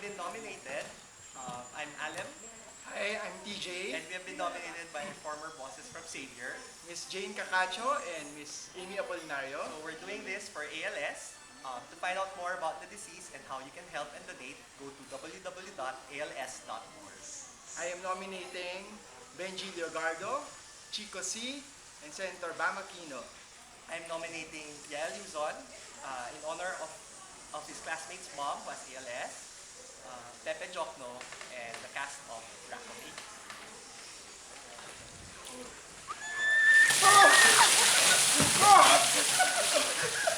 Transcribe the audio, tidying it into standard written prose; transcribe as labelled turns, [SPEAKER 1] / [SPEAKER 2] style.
[SPEAKER 1] have been nominated. I'm Alem,
[SPEAKER 2] Hi, I'm TJ,
[SPEAKER 1] and we have been nominated by former bosses from Xavier.
[SPEAKER 2] Miss Jane Cacacho, and Miss Amy Apolinario.
[SPEAKER 1] So we're doing this for ALS. To find out more about the disease and how you can help and donate, go to www.als.org.
[SPEAKER 2] I am nominating Benji Leogardo, Chico C, and Senator Bam Aquino.
[SPEAKER 1] I'm nominating Yael Luzon in honor of his classmate's mom who has ALS, Pepe Jokno, and the cast of Raccoon 8.